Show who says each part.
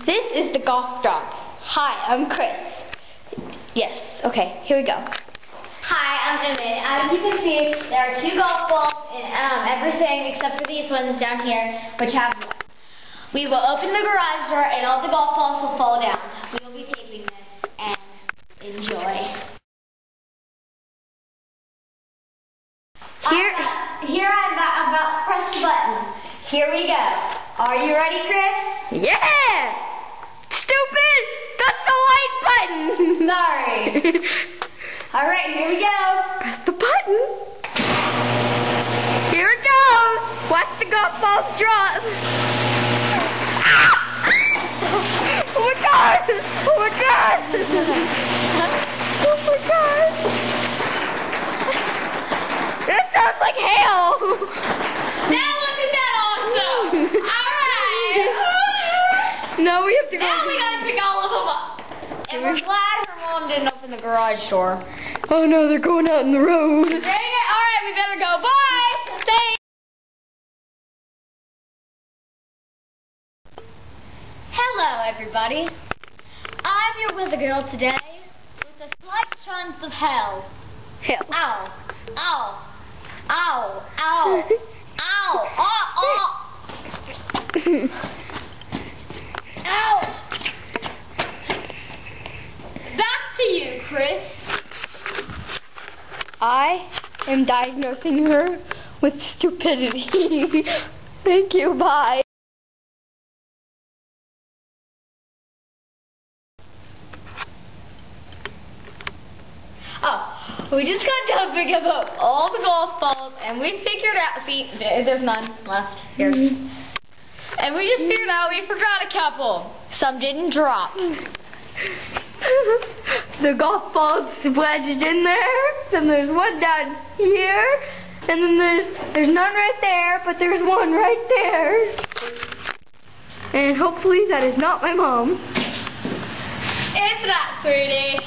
Speaker 1: this is the golf drop. Hi, I'm Chris. Yes, okay, here we go.
Speaker 2: Hi, I'm Emmett. As you can see, there are 2 golf balls and everything except for these ones down here, which have one. We will open the garage door and all the golf balls will fall down. We will be taping this and enjoy. Here I'm about to press the button. Here we go. Are you ready, Chris?
Speaker 1: Yeah! Stupid! That's the white button!
Speaker 2: Sorry. Alright, here we go.
Speaker 1: Press the button. Here it goes. Watch the golf balls drop. Ah! Oh my god! Oh my god! Oh my god! That sounds like hail!
Speaker 2: Now wasn't that awesome? Alright!
Speaker 1: Now we have to go.
Speaker 2: Now we gotta pick all of them up. And we're glad her mom didn't open the garage door.
Speaker 1: Oh no, they're going out in the road.
Speaker 2: Dang it! Alright, we better go. Bye! Thanks! Hello, everybody. I'm your weather girl today with a slight chance of hell.
Speaker 1: Hell.
Speaker 2: Ow. Ow. Ow. Ow. Ow. Ow. Ow. Ow. Back to you, Chris.
Speaker 1: I am diagnosing her with stupidity. Thank you, bye.
Speaker 2: Oh, we just got done picking up all the golf balls, and we figured out, see, there's none left here. And we just figured out we forgot a couple. Some didn't drop.
Speaker 1: The golf ball's wedged in there, then there's one down here, and then there's none right there, but there's one right there. And hopefully that is not my mom.
Speaker 2: It's not, sweetie.